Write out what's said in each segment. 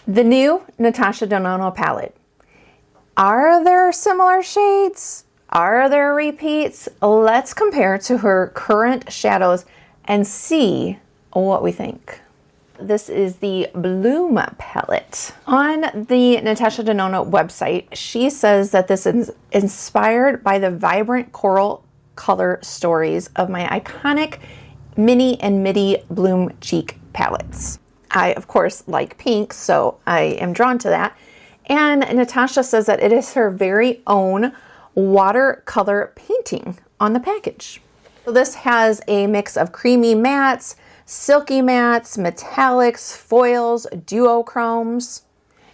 The new Natasha Denona palette. Are there similar shades? Are there repeats? Let's compare to her current shadows and see what we think. This is the Bloom palette. On the Natasha Denona website, she says that this is inspired by the vibrant coral color stories of my iconic mini and midi Bloom cheek palettes. I, of course, like pink, so I am drawn to that. And Natasha says that it is her very own watercolor painting on the package. So this has a mix of creamy mattes, silky mattes, metallics, foils, duochromes.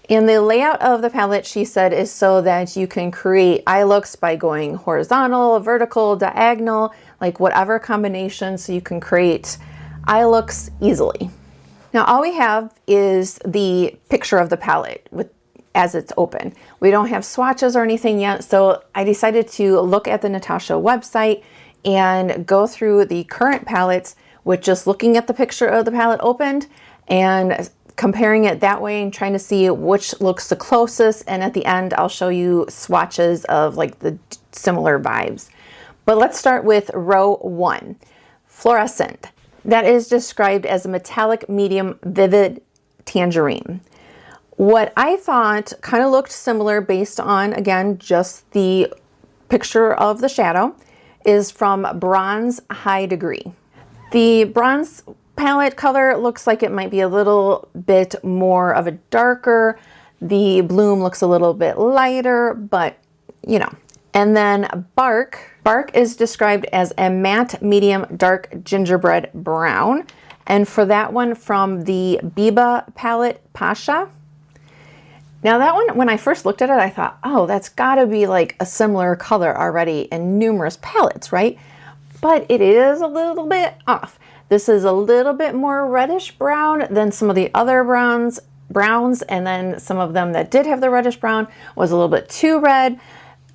And the layout of the palette, she said, is so that you can create eye looks by going horizontal, vertical, diagonal, like whatever combination, so you can create eye looks easily. Now all we have is the picture of the palette as it's open. We don't have swatches or anything yet, so I decided to look at the Natasha website and go through the current palettes with just looking at the picture of the palette opened and comparing it that way and trying to see which looks the closest, and at the end I'll show you swatches of like the similar vibes. But let's start with row 1, Fluorescent. That is described as a metallic medium vivid tangerine. What I thought kind of looked similar based on, again, just the picture of the shadow is from Bronze High Degree. The bronze palette color looks like it might be a little bit more of a darker. The Bloom looks a little bit lighter, but you know. And then Bark. Bark is described as a matte medium dark gingerbread brown. And for that one from the Biba palette, Pasha. Now that one, when I first looked at it, I thought, oh, that's gotta be like a similar color already in numerous palettes, right? But it is a little bit off. This is a little bit more reddish brown than some of the other browns, and then some of them that did have the reddish brown was a little bit too red.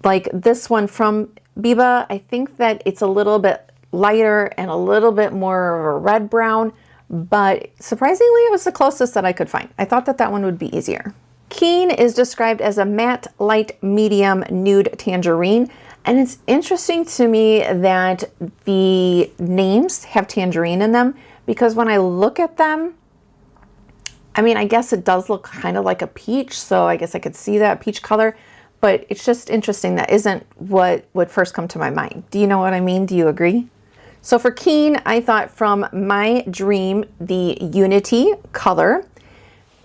Like this one from Biba, I think that it's a little bit lighter and a little bit more of a red brown, but surprisingly it was the closest that I could find. I thought that that one would be easier. Keen is described as a matte, light, medium, nude tangerine. And it's interesting to me that the names have tangerine in them, because when I look at them, I mean, I guess it does look kind of like a peach. So I guess I could see that peach color, but it's just interesting. That isn't what would first come to my mind. Do you know what I mean? Do you agree? So for Keen, I thought from My Dream, the Unity color.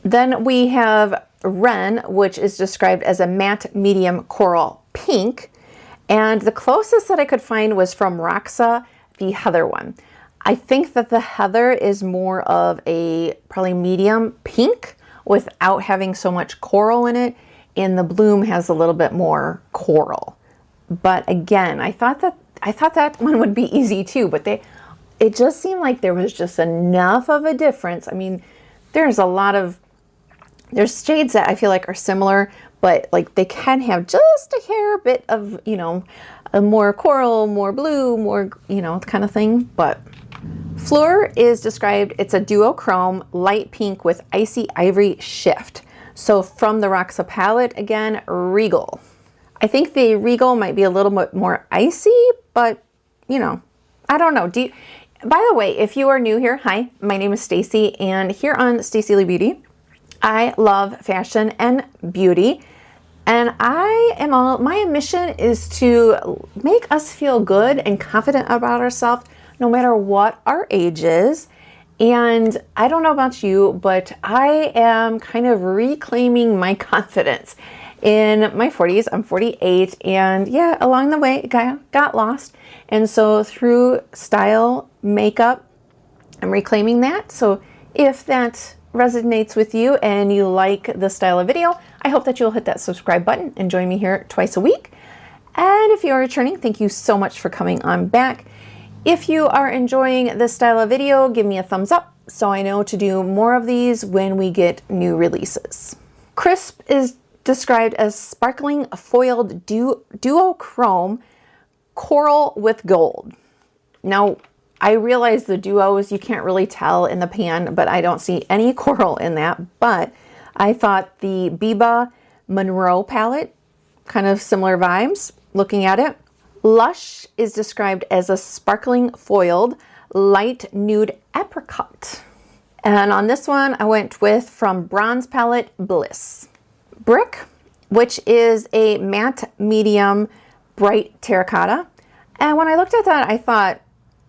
Then we have Wren, which is described as a matte medium coral pink. And the closest that I could find was from Roxa, the Heather one. I think that the Heather is more of a probably medium pink without having so much coral in it. And the Bloom has a little bit more coral. But again, I thought that one would be easy too, but it just seemed like there was just enough of a difference. I mean, there's shades that I feel like are similar, but like they can have just a hair bit of, you know, a more coral, more blue, more, you know, kind of thing. But Fleur is described, it's a duochrome light pink with icy ivory shift. So from the Roxa palette, again, Regal. I think the Regal might be a little bit more icy, but you know, I don't know. By the way, if you are new here, hi, my name is Stacy, and here on Staci Lee Beauty, I love fashion and beauty, and my mission is to make us feel good and confident about ourselves no matter what our age is. And I don't know about you, but I am kind of reclaiming my confidence in my 40s. I'm 48, and yeah, along the way, got lost. And so through style, makeup, I'm reclaiming that. So if that resonates with you and you like this style of video, I hope that you'll hit that subscribe button and join me here twice a week. And if you are returning, thank you so much for coming on back. If you are enjoying this style of video, give me a thumbs up so I know to do more of these when we get new releases. Crisp is described as sparkling foiled duochrome coral with gold. Now, I realize the duos, you can't really tell in the pan, but I don't see any coral in that. But I thought the Biba Monroe palette, kind of similar vibes looking at it. Lush is described as a sparkling foiled light nude apricot. And on this one, I went with from Bronze Palette Bliss. Brick, which is a matte medium bright terracotta. And when I looked at that, I thought,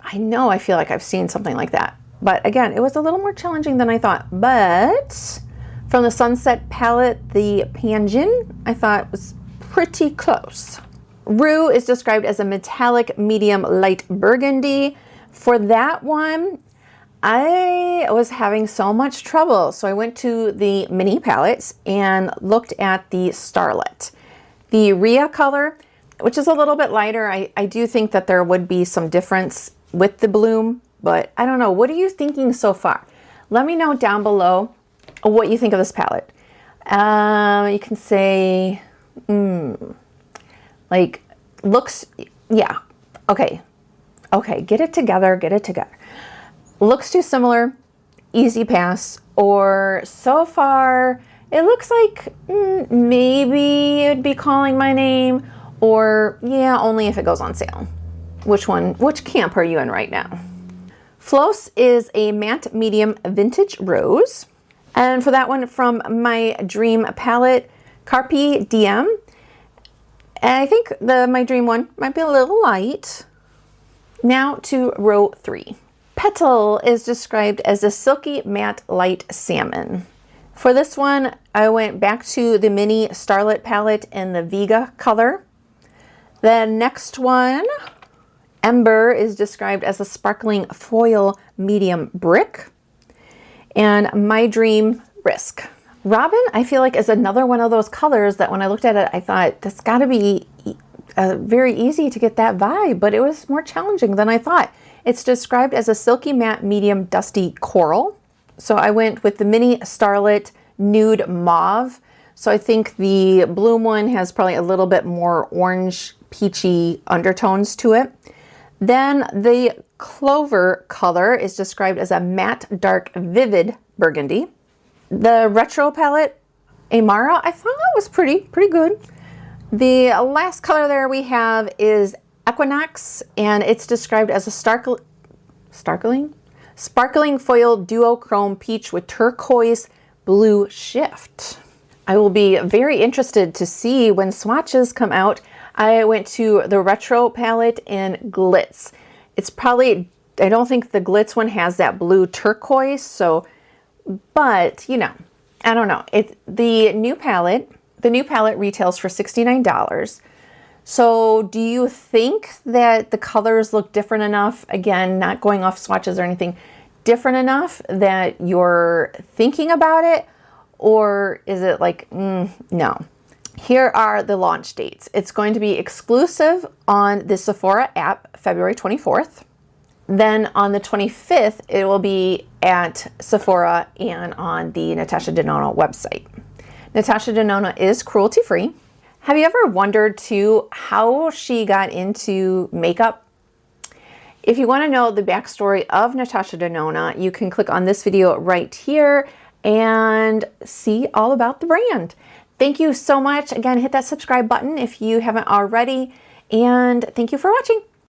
I feel like I've seen something like that. But again, it was a little more challenging than I thought. But from the Sunset palette, the Panjin, I thought was pretty close. Rue is described as a metallic medium light burgundy. For that one, I was having so much trouble. So I went to the mini palettes and looked at the Starlet. The Rhea color, which is a little bit lighter, I do think that there would be some difference with the bloom, but I don't know. What are you thinking so far? Let me know down below what you think of this palette. You can say, like, looks, yeah, okay, get it together. Looks too similar, easy pass, or so far, it looks like maybe it'd be calling my name, or yeah, only if it goes on sale. Which camp are you in right now? Floss is a matte medium vintage rose. And for that one from my Dream palette, Carpe Diem. And I think my Dream one might be a little light. Now to row 3. Petal is described as a silky matte light salmon. For this one, I went back to the mini Starlet palette in the Vega color. The next one, Ember, is described as a sparkling foil medium brick. And My Dream Risk. Robin, I feel like, is another one of those colors that when I looked at it, I thought that's got to be very easy to get that vibe, but it was more challenging than I thought. It's described as a silky matte medium dusty coral. So I went with the mini Starlet nude mauve. So I think the Bloom one has probably a little bit more orange peachy undertones to it. Then the Clover color is described as a matte dark vivid burgundy. The Retro palette, Amara, I thought was pretty good. The last color there we have is Equinox, and it's described as a sparkling foil duochrome peach with turquoise blue shift. I will be very interested to see when swatches come out. I went to the Retro palette in Glitz. It's probably, I don't think the Glitz one has that blue turquoise, so, but you know, I don't know. The new palette retails for $69. So do you think that the colors look different enough, again, not going off swatches or anything, different enough that you're thinking about it? Or is it like, no? Here are the launch dates. It's going to be exclusive on the Sephora app, February 24th. Then on the 25th, it will be at Sephora and on the Natasha Denona website. Natasha Denona is cruelty-free. Have you ever wondered too how she got into makeup? If you want to know the backstory of Natasha Denona, you can click on this video right here and see all about the brand. Thank you so much. Again, hit that subscribe button if you haven't already, and thank you for watching.